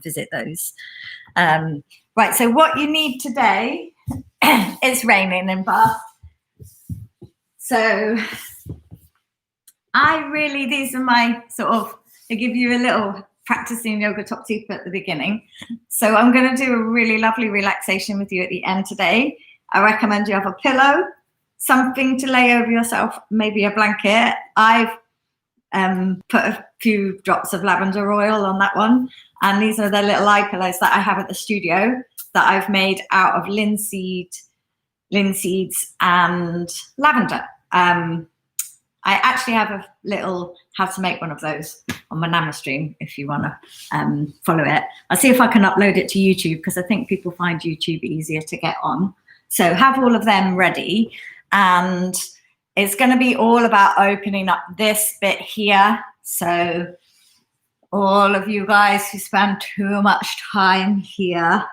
visit those. Right, so what you need today, it's raining in Bath. So these are my I give you a little practicing yoga top tip at the beginning. So I'm going to do a really lovely relaxation with you at the end today. I recommend you have a pillow, something to lay over yourself, maybe a blanket. I've put a few drops of lavender oil on that one. And these are the little eye pillows that I have at the studio that I've made out of linseeds and lavender. I actually have a little how to make one of those on my NamaStream if you want to follow it. I'll see if I can upload it to YouTube because I think people find YouTube easier to get on. So have all of them ready, and it's going to be all about opening up this bit here. So all of you guys who spend too much time here,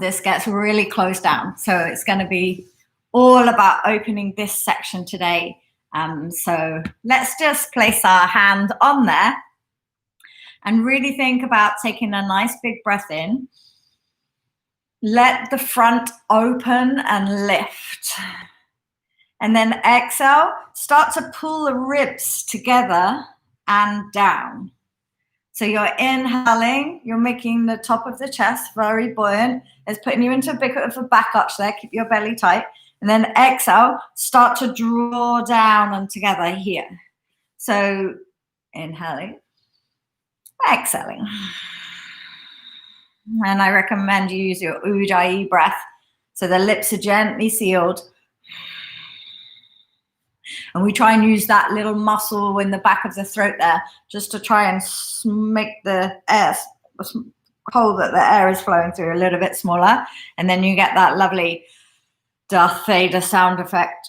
this gets really closed down. So it's going to be all about opening this section today. So let's just place our hand on there and really think about taking a nice big breath in. Let the front open and lift. And then exhale, start to pull the ribs together and down. So you're inhaling, you're making the top of the chest very buoyant. It's putting you into a bit of a back arch there, keep your belly tight. And then exhale, start to draw down and together here. So inhaling, exhaling. And I recommend you use your Ujjayi breath. So the lips are gently sealed. And we try and use that little muscle in the back of the throat there just to try and make the air, hole that the air is flowing through a little bit smaller. And then you get that lovely Darth Vader sound effect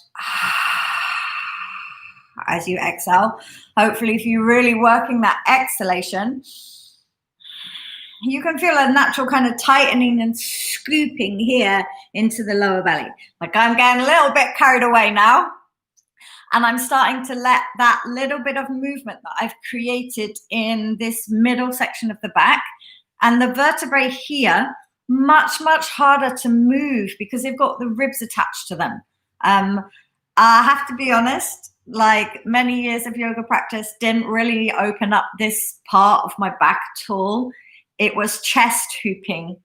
as you exhale. Hopefully, if you're really working that exhalation, you can feel a natural kind of tightening and scooping here into the lower belly. Like I'm getting a little bit carried away now. And I'm starting to let that little bit of movement that I've created in this middle section of the back and the vertebrae here, much, much harder to move because they've got the ribs attached to them. I have to be honest, like many years of yoga practice didn't really open up this part of my back at all. It was chest hooping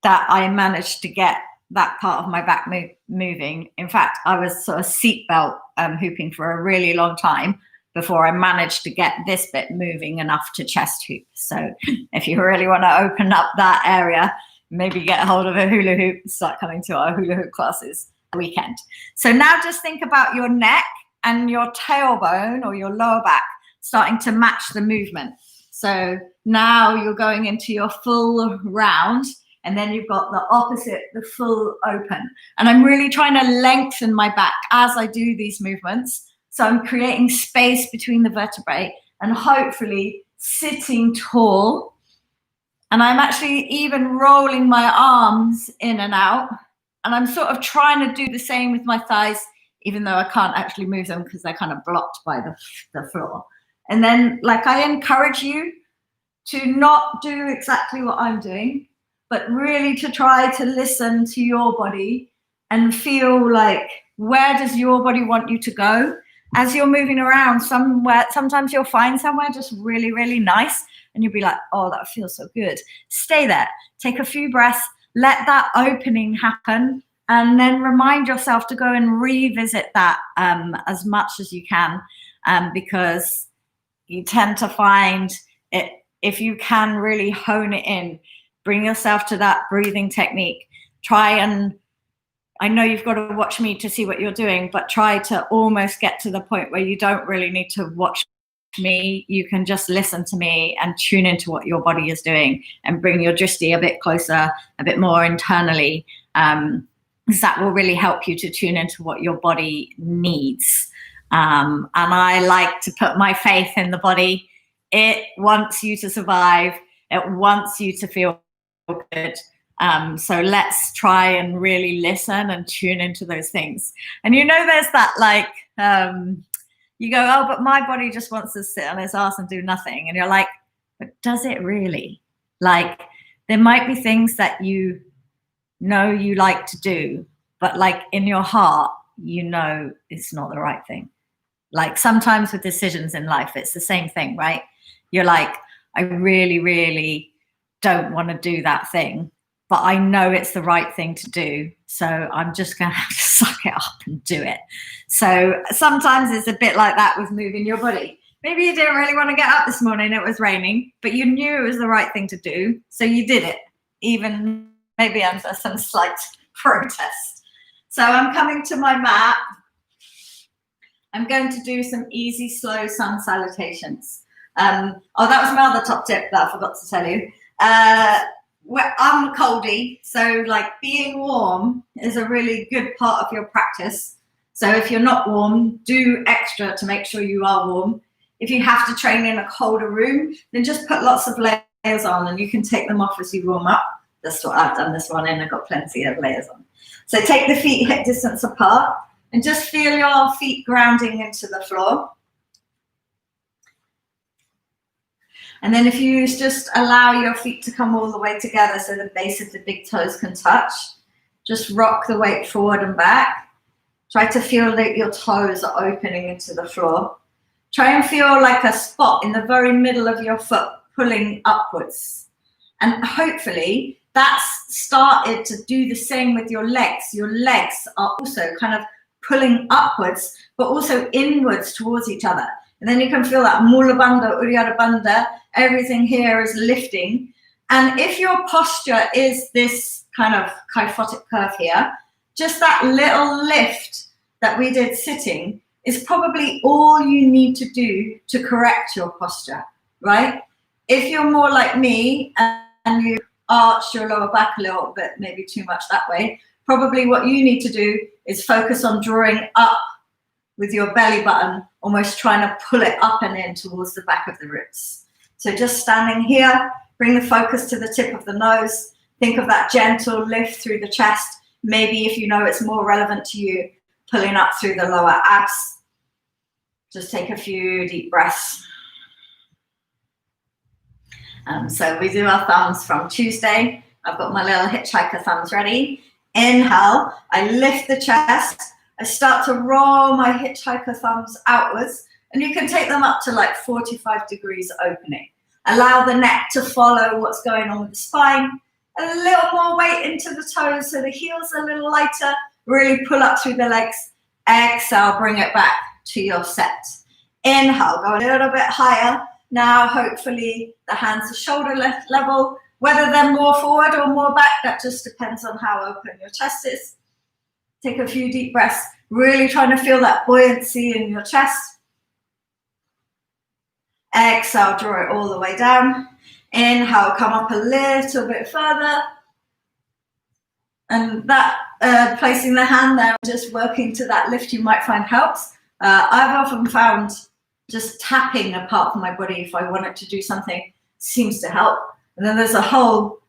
that I managed to get that part of my back moving. In fact, I was sort of seatbelt hooping for a really long time before I managed to get this bit moving enough to chest hoop. So if you really want to open up that area, maybe get a hold of a hula hoop and start coming to our hula hoop classes weekend. So now just think about your neck and your tailbone or your lower back starting to match the movement. So now you're going into your full round. And then you've got the opposite, the full open. And I'm really trying to lengthen my back as I do these movements. So I'm creating space between the vertebrae and hopefully sitting tall. And I'm actually even rolling my arms in and out. And I'm sort of trying to do the same with my thighs, even though I can't actually move them because they're kind of blocked by the floor. And then like I encourage you to not do exactly what I'm doing, but really to try to listen to your body and feel like, where does your body want you to go? As you're moving around somewhere, sometimes you'll find somewhere just really, really nice and you'll be like, oh, that feels so good. Stay there, take a few breaths, let that opening happen, and then remind yourself to go and revisit that as much as you can, because you tend to find it, if you can really hone it in, bring yourself to that breathing technique. Try and, I know you've got to watch me to see what you're doing, but try to almost get to the point where you don't really need to watch me. You can just listen to me and tune into what your body is doing and bring your drishti a bit closer, a bit more internally. Because that will really help you to tune into what your body needs. And I like to put my faith in the body. It wants you to survive. It wants you to feel good. So let's try and really listen and tune into those things. And you know, there's that like, you go, oh, but my body just wants to sit on its ass and do nothing. And you're like, but does it really? Like, there might be things that you know you like to do, but like in your heart, you know it's not the right thing. Like sometimes with decisions in life, it's the same thing, right? You're like, I really, really don't want to do that thing, but I know it's the right thing to do. So I'm just going to have to suck it up and do it. So sometimes it's a bit like that with moving your body. Maybe you didn't really want to get up this morning, it was raining, but you knew it was the right thing to do. So you did it, even maybe under some slight protest. So I'm coming to my mat. I'm going to do some easy, slow sun salutations. That was my other top tip that I forgot to tell you. I'm a coldie, so like being warm is a really good part of your practice. So if you're not warm, do extra to make sure you are warm. If you have to train in a colder room, then just put lots of layers on and you can take them off as you warm up. That's what I've done this morning. I've got plenty of layers on. So take the feet hip distance apart and just feel your feet grounding into the floor. And then if you just allow your feet to come all the way together so the base of the big toes can touch, just rock the weight forward and back. Try to feel that your toes are opening into the floor. Try and feel like a spot in the very middle of your foot pulling upwards. And hopefully that's started to do the same with your legs. Your legs are also kind of pulling upwards, but also inwards towards each other. And then you can feel that Mula Bandha, Uddiyana Bandha, everything here is lifting. And if your posture is this kind of kyphotic curve here, just that little lift that we did sitting is probably all you need to do to correct your posture, right? If you're more like me and you arch your lower back a little bit, maybe too much that way, probably what you need to do is focus on drawing up with your belly button, almost trying to pull it up and in towards the back of the ribs. So just standing here, bring the focus to the tip of the nose. Think of that gentle lift through the chest. Maybe if you know it's more relevant to you, pulling up through the lower abs. Just take a few deep breaths. So we do our thumbs from Tuesday. I've got my little hitchhiker thumbs ready. Inhale, I lift the chest. I start to roll my hitchhiker thumbs outwards, and you can take them up to like 45 degrees opening. Allow the neck to follow what's going on with the spine. A little more weight into the toes so the heels are a little lighter. Really pull up through the legs. Exhale, bring it back to your set. Inhale, go a little bit higher. Now, hopefully, the hands are shoulder level. Whether they're more forward or more back, that just depends on how open your chest is. Take a few deep breaths, really trying to feel that buoyancy in your chest. Exhale, draw it all the way down. Inhale, come up a little bit further. And that placing the hand there, just working to that lift, you might find helps. I've often found just tapping a part of my body if I wanted to do something seems to help. And then there's a whole,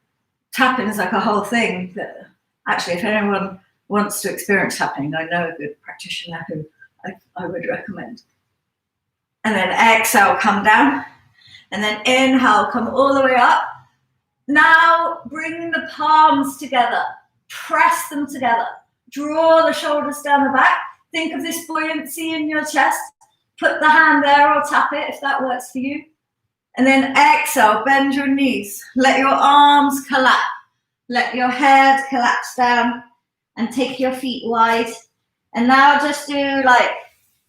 tapping is like a whole thing that actually if anyone wants to experience tapping, I know a good practitioner who I would recommend. And then exhale, come down. And then inhale, come all the way up. Now bring the palms together. Press them together. Draw the shoulders down the back. Think of this buoyancy in your chest. Put the hand there or tap it if that works for you. And then exhale, bend your knees. Let your arms collapse. Let your head collapse down and take your feet wide. And now just do like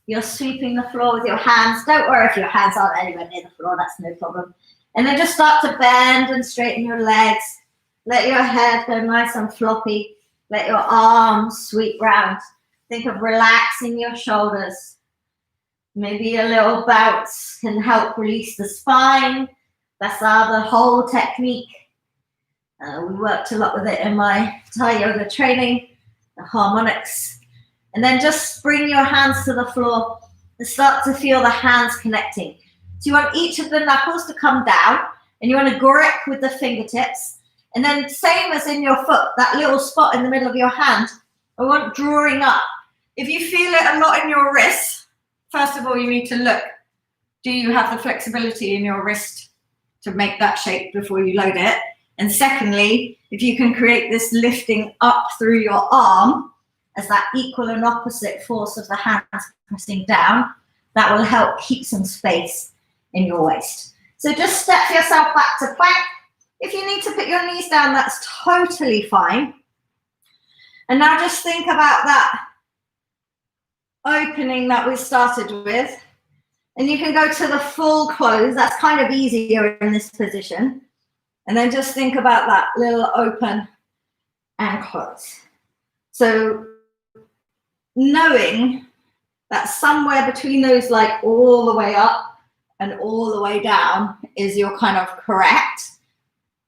you're sweeping the floor with your hands. Don't worry if your hands aren't anywhere near the floor, that's no problem. And then just start to bend and straighten your legs. Let your head go nice and floppy. Let your arms sweep round. Think of relaxing your shoulders. Maybe a little bounce can help release the spine. That's the whole technique. We worked a lot with it in my Thai yoga training, the harmonics. And then just bring your hands to the floor and start to feel the hands connecting. So you want each of the knuckles to come down and you want to grip with the fingertips. And then same as in your foot, that little spot in the middle of your hand, I want drawing up. If you feel it a lot in your wrists, first of all, you need to look. Do you have the flexibility in your wrist to make that shape before you load it. And secondly, if you can create this lifting up through your arm as that equal and opposite force of the hands pressing down, that will help keep some space in your waist. So just step yourself back to plank. If you need to put your knees down, that's totally fine. And now just think about that opening that we started with. And you can go to the full close. That's kind of easier in this position. And then just think about that little open and close. So knowing that somewhere between those, like all the way up and all the way down, is your kind of correct.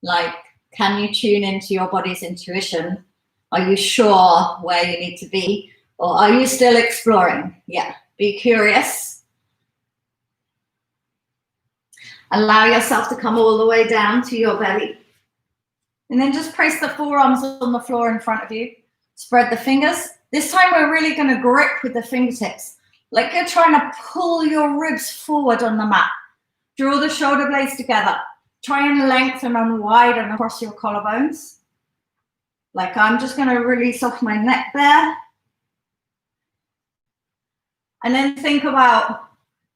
Like, can you tune into your body's intuition? Are you sure where you need to be? Or are you still exploring? Yeah, be curious. Allow yourself to come all the way down to your belly. And then just place the forearms on the floor in front of you. Spread the fingers. This time we're really going to grip with the fingertips. Like you're trying to pull your ribs forward on the mat. Draw the shoulder blades together. Try and lengthen and widen across your collarbones. Like I'm just going to release off my neck there. And then think about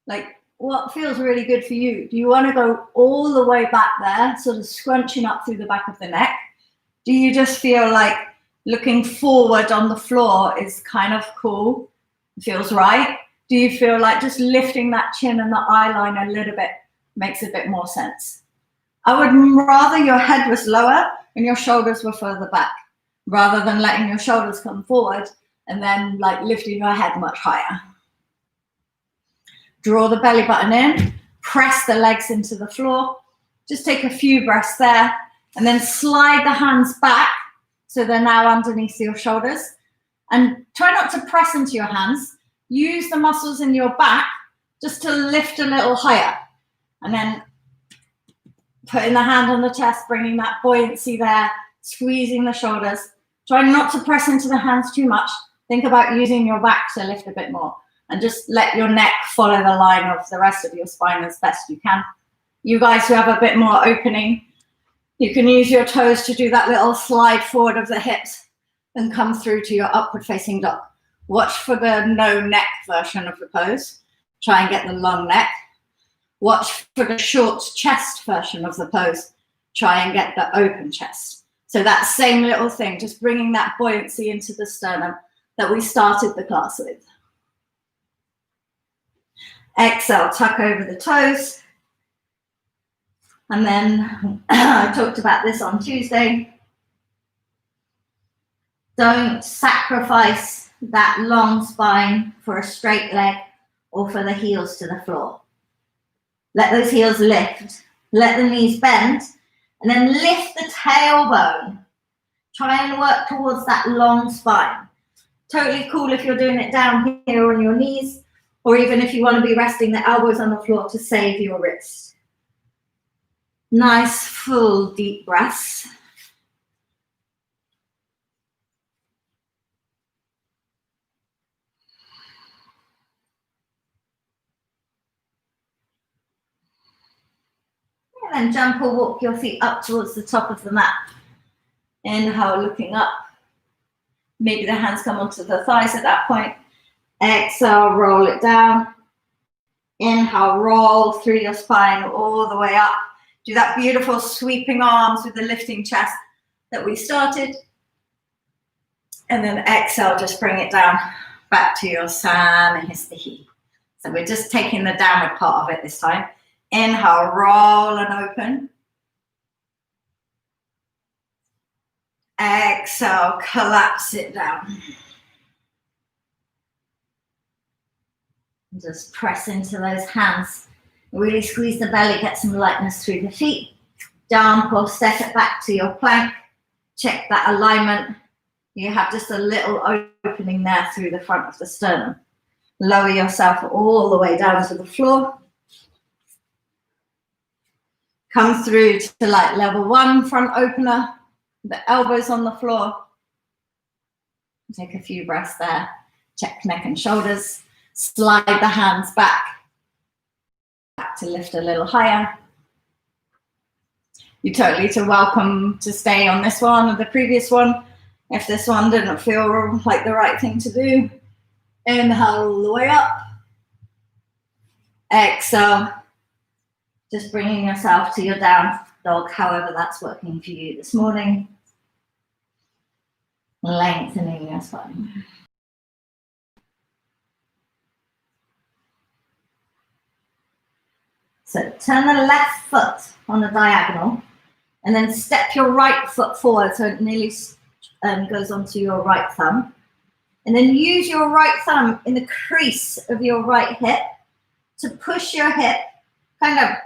like what feels really good for you. Do you want to go all the way back there, sort of scrunching up through the back of the neck? Do you just feel like looking forward on the floor is kind of cool, feels right? Do you feel like just lifting that chin and the eye line a little bit makes a bit more sense? I would rather your head was lower and your shoulders were further back, rather than letting your shoulders come forward and then like lifting your head much higher. Draw the belly button in, press the legs into the floor. Just take a few breaths there and then slide the hands back so they're now underneath your shoulders. And try not to press into your hands. Use the muscles in your back just to lift a little higher. And then putting the hand on the chest, bringing that buoyancy there, squeezing the shoulders. Try not to press into the hands too much. Think about using your back to lift a bit more. And just let your neck follow the line of the rest of your spine as best you can. You guys who have a bit more opening, you can use your toes to do that little slide forward of the hips and come through to your upward facing dog. Watch for the no neck version of the pose. Try and get the long neck. Watch for the short chest version of the pose. Try and get the open chest. So that same little thing, just bringing that buoyancy into the sternum that we started the class with. Exhale, tuck over the toes. And then I talked about this on Tuesday. Don't sacrifice that long spine for a straight leg or for the heels to the floor. Let those heels lift. Let the knees bend. And then lift the tailbone. Try and work towards that long spine. Totally cool if you're doing it down here on your knees, or even if you want to be resting the elbows on the floor to save your wrist. Nice, full, deep breaths. And then jump or walk your feet up towards the top of the mat. Inhale, looking up. Maybe the hands come onto the thighs at that point. Exhale, roll it down. Inhale, roll through your spine all the way up. Do that beautiful sweeping arms with the lifting chest that we started. And then exhale, just bring it down back to your Samahistha. So we're just taking the downward part of it this time. Inhale, roll and open. Exhale, collapse it down. Just press into those hands. Really squeeze the belly, get some lightness through the feet. Jump or step it back to your plank. Check that alignment. You have just a little opening there through the front of the sternum. Lower yourself all the way down to the floor. Come through to like level 1 front opener. The elbows on the floor. Take a few breaths there. Check neck and shoulders. Slide the hands back to lift a little higher. You're totally welcome to stay on this one or the previous one. If this one didn't feel like the right thing to do, inhale all the way up. Exhale, just bringing yourself to your down dog, however that's working for you this morning. Lengthening your spine. So turn the left foot on the diagonal and then step your right foot forward so it nearly goes onto your right thumb. And then use your right thumb in the crease of your right hip to push your hip kind of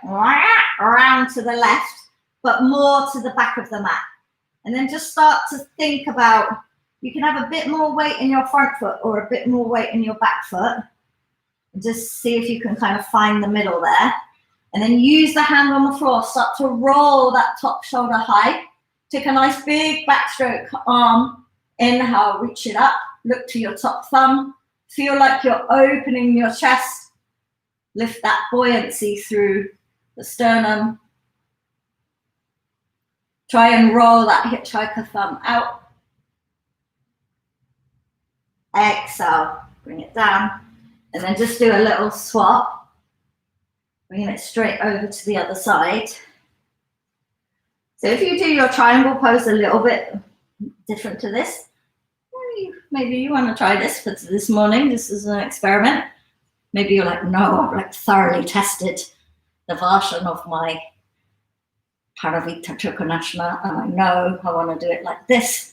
around to the left, but more to the back of the mat. And then just start to think about, you can have a bit more weight in your front foot or a bit more weight in your back foot. And just see if you can kind of find the middle there. And then use the hand on the floor, start to roll that top shoulder high. Take a nice big backstroke arm. Inhale, reach it up, look to your top thumb. Feel like you're opening your chest. Lift that buoyancy through the sternum. Try and roll that hitchhiker thumb out. Exhale, bring it down. And then just do a little swap. Bringing it straight over to the other side. So if you do your triangle pose a little bit different to this, maybe you want to try this for this morning. This is an experiment. Maybe you're like, no, I've like thoroughly tested the version of my Paravita Trikonasana, and I know I want to do it like this.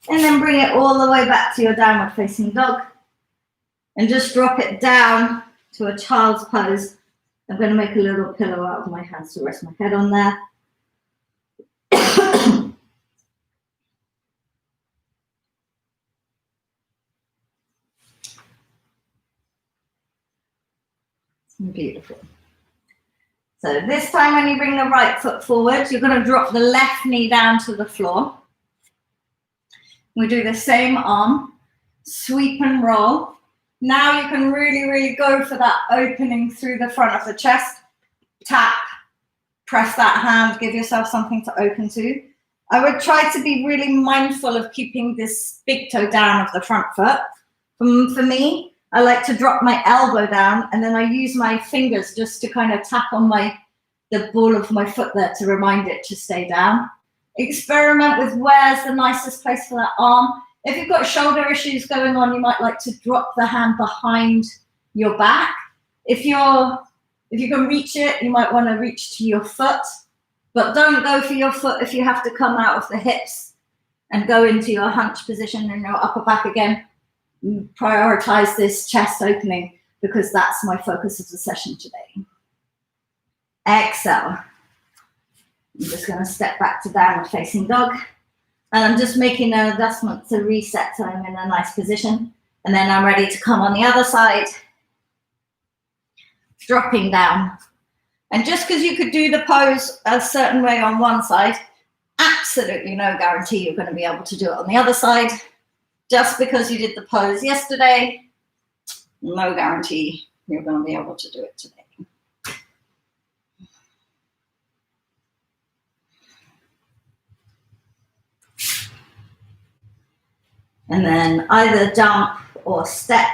And then bring it all the way back to your downward facing dog. And just drop it down to a child's pose. I'm going to make a little pillow out of my hands to rest my head on there. Beautiful. So this time when you bring the right foot forward, you're going to drop the left knee down to the floor. We do the same arm, sweep and roll. Now you can really go for that opening through the front of the chest. Tap, press that hand, give yourself something to open to. I would try to be really mindful of keeping this big toe down of the front foot. For me, I like to drop my elbow down and then I use my fingers just to kind of tap on the ball of my foot there to remind it to stay down. Experiment with where's the nicest place for that arm. If you've got shoulder issues going on, you might like to drop the hand behind your back. If you can reach it, you might want to reach to your foot, but don't go for your foot if you have to come out of the hips and go into your hunch position and your upper back again. Prioritize this chest opening because that's my focus of the session today. Exhale. I'm just going to step back to downward facing dog. And I'm just making an adjustment to reset so I'm in a nice position. And then I'm ready to come on the other side. Dropping down. And just because you could do the pose a certain way on one side, absolutely no guarantee you're going to be able to do it on the other side. Just because you did the pose yesterday, no guarantee you're going to be able to do it today. And then either jump or step,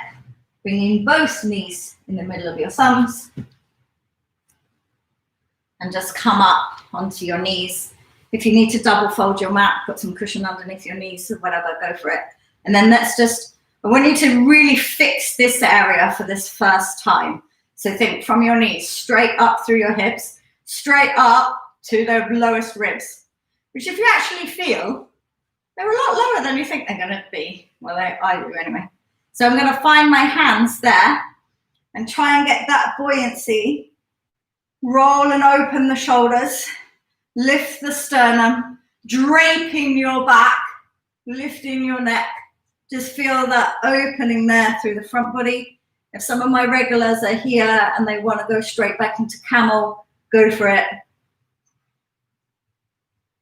bringing both knees in the middle of your thumbs. And just come up onto your knees. If you need to double fold your mat, put some cushion underneath your knees or whatever, go for it. And then I want you to really fix this area for this first time. So think from your knees, straight up through your hips, straight up to the lowest ribs, which if you actually feel, they're a lot lower than you think they're going to be. Well, I do anyway. So I'm going to find my hands there and try and get that buoyancy. Roll and open the shoulders. Lift the sternum. Draping your back. Lifting your neck. Just feel that opening there through the front body. If some of my regulars are here and they want to go straight back into camel, go for it.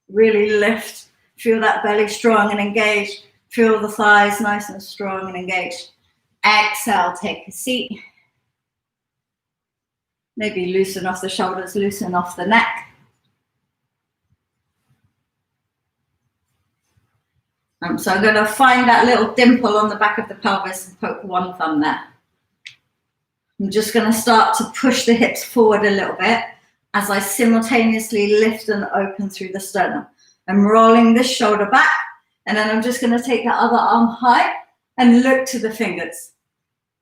Really lift. Feel that belly strong and engaged. Feel the thighs nice and strong and engaged. Exhale, take a seat. Maybe loosen off the shoulders, loosen off the neck. So I'm going to find that little dimple on the back of the pelvis and poke one thumb there. I'm just going to start to push the hips forward a little bit as I simultaneously lift and open through the sternum. I'm rolling this shoulder back, and then I'm just going to take the other arm high and look to the fingers.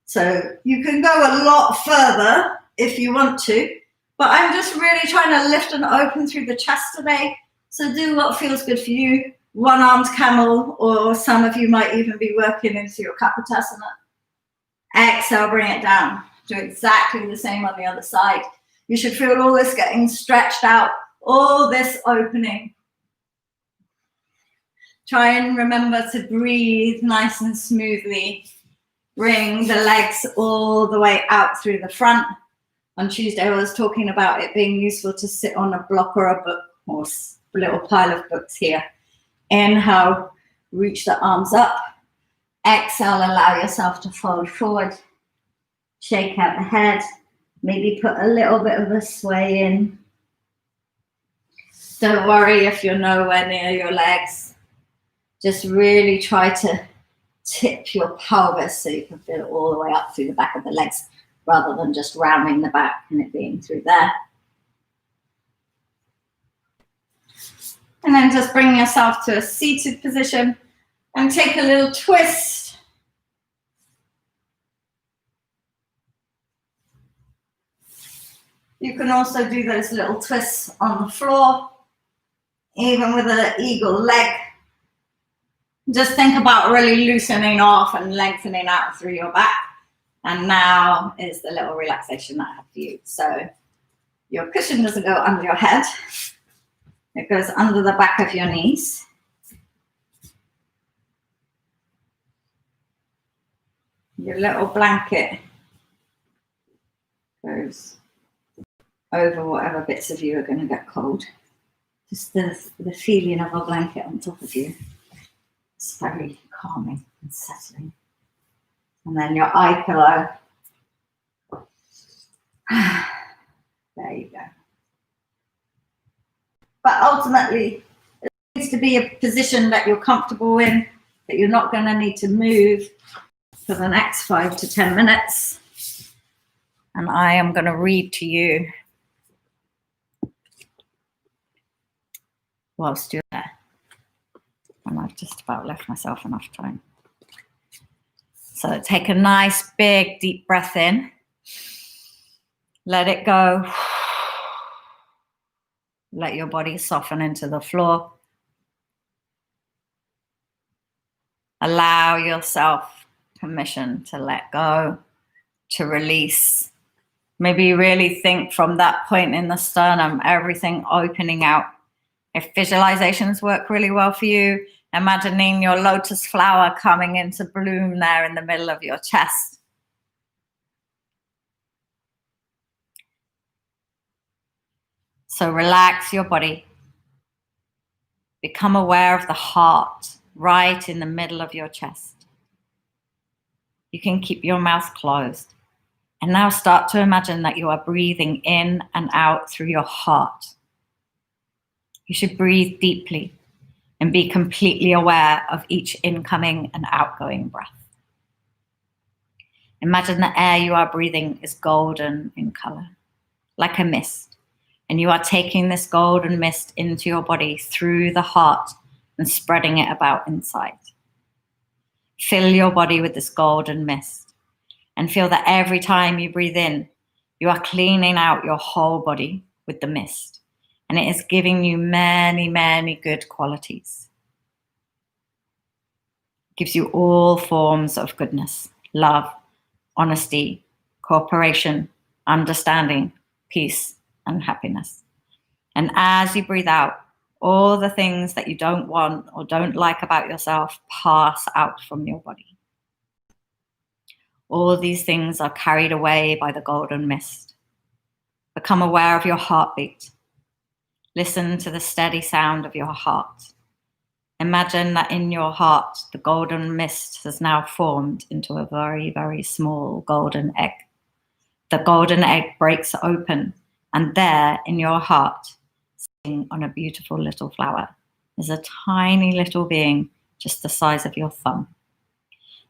So you can go a lot further if you want to, but I'm just really trying to lift and open through the chest today. So do what feels good for you. One-armed camel, or some of you might even be working into your Kapotasana. Exhale, bring it down. Do exactly the same on the other side. You should feel all this getting stretched out, all this opening. Try and remember to breathe nice and smoothly. Bring the legs all the way out through the front. On Tuesday, I was talking about it being useful to sit on a block or a book or a little pile of books here. Inhale, reach the arms up. Exhale, allow yourself to fold forward. Shake out the head. Maybe put a little bit of a sway in. Don't worry if you're nowhere near your legs. Just really try to tip your pelvis so you can feel it all the way up through the back of the legs, rather than just rounding the back and it being through there. And then just bring yourself to a seated position and take a little twist. You can also do those little twists on the floor, even with an eagle leg. Just think about really loosening off and lengthening out through your back. And now is the little relaxation that I have for you. So your cushion doesn't go under your head. It goes under the back of your knees. Your little blanket goes over whatever bits of you are going to get cold. Just the feeling of a blanket on top of you. It's very calming and settling. And then your eye pillow. There you go. But ultimately, it needs to be a position that you're comfortable in, that you're not going to need to move for the next 5 to 10 minutes. And I am going to read to you whilst you're there. And I've just about left myself enough time. So take a nice, big, deep breath in. Let it go. Let your body soften into the floor. Allow yourself permission to let go, to release. Maybe really think from that point in the sternum, everything opening out. If visualizations work really well for you, imagining your lotus flower coming into bloom there in the middle of your chest. So relax your body. Become aware of the heart right in the middle of your chest. You can keep your mouth closed. And now start to imagine that you are breathing in and out through your heart. You should breathe deeply and be completely aware of each incoming and outgoing breath. Imagine the air you are breathing is golden in color, like a mist. And you are taking this golden mist into your body through the heart and spreading it about inside. Fill your body with this golden mist and feel that every time you breathe in, you are cleaning out your whole body with the mist. And it is giving you many, many good qualities. It gives you all forms of goodness, love, honesty, cooperation, understanding, peace, and happiness. And as you breathe out, all the things that you don't want or don't like about yourself pass out from your body. All these things are carried away by the golden mist. Become aware of your heartbeat. Listen to the steady sound of your heart Imagine that in your heart, the golden mist has now formed into a very, very small golden egg. The golden egg breaks open, and there in your heart, sitting on a beautiful little flower, is a tiny little being just the size of your thumb.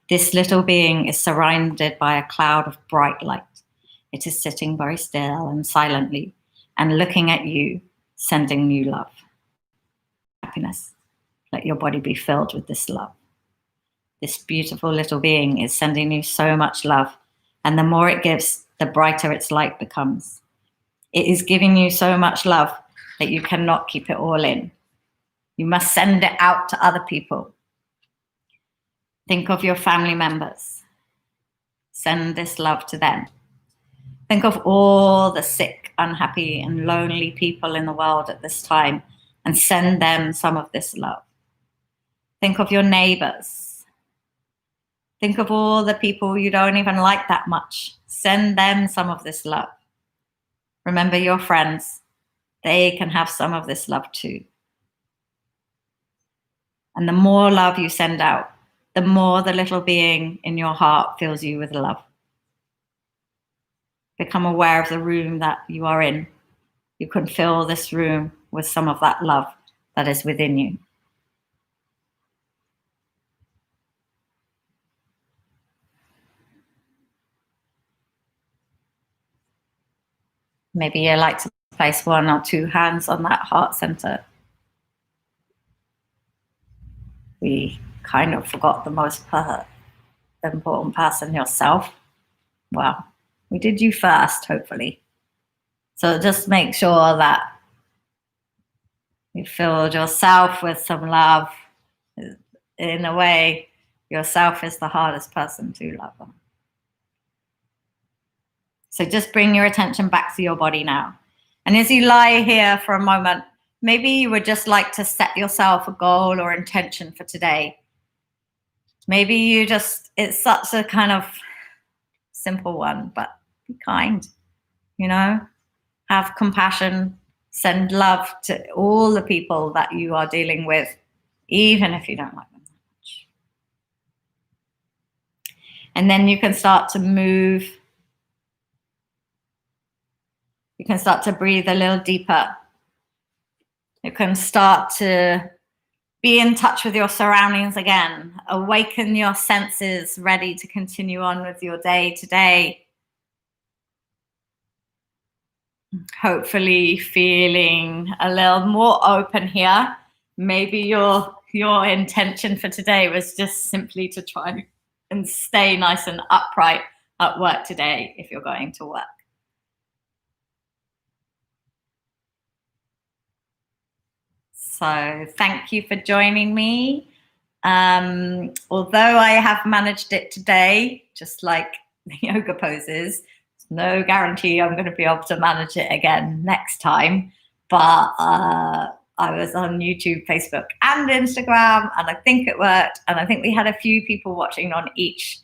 This little being is surrounded by a cloud of bright light. It is sitting very still and silently and looking at you, sending you love, happiness. Let your body be filled with this love. This beautiful little being is sending you so much love, and the more it gives, the brighter its light becomes. It is giving you so much love that you cannot keep it all in. You must send it out to other people. Think of your family members. Send this love to them. Think of all the sick, unhappy, and lonely people in the world at this time and send them some of this love. Think of your neighbors. Think of all the people you don't even like that much. Send them some of this love. Remember your friends. They can have some of this love too. And the more love you send out, the more the little being in your heart fills you with love. Become aware of the room that you are in. You can fill this room with some of that love that is within you. Maybe you like to place 1 or 2 hands on that heart center. We kind of forgot the most important person, yourself. Well, we did you first, hopefully. So just make sure that you filled yourself with some love. In a way, yourself is the hardest person to love. So just bring your attention back to your body now. And as you lie here for a moment, maybe you would just like to set yourself a goal or intention for today. Maybe you just, it's such a kind of simple one, but be kind, you know, have compassion, send love to all the people that you are dealing with, even if you don't like them that much. And then you can start to move. You can start to breathe a little deeper. You can start to be in touch with your surroundings again. Awaken your senses, ready to continue on with your day today. Hopefully feeling a little more open here. Maybe your intention for today was just simply to try and stay nice and upright at work today if you're going to work. So thank you for joining me. Although I have managed it today, just like the yoga poses, there's no guarantee I'm going to be able to manage it again next time. But I was on YouTube, Facebook, and Instagram, and I think it worked. And I think we had a few people watching on each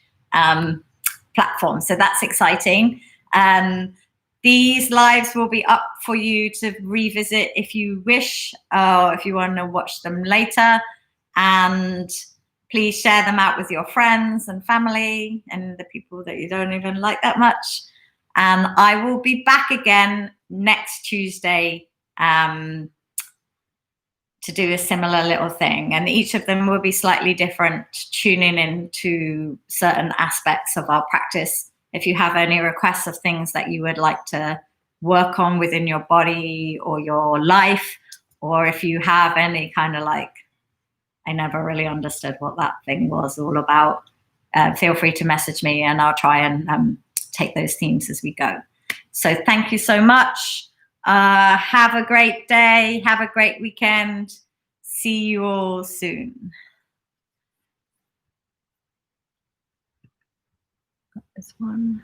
platform. So that's exciting. These lives will be up for you to revisit if you wish, or if you want to watch them later. And please share them out with your friends and family and the people that you don't even like that much. And I will be back again next Tuesday to do a similar little thing. And each of them will be slightly different, tuning into certain aspects of our practice. If you have any requests of things that you would like to work on within your body or your life, or if you have any kind of like, I never really understood what that thing was all about, feel free to message me and I'll try and take those themes as we go. So thank you so much. Have a great day. Have a great weekend. See you all soon. Got this one.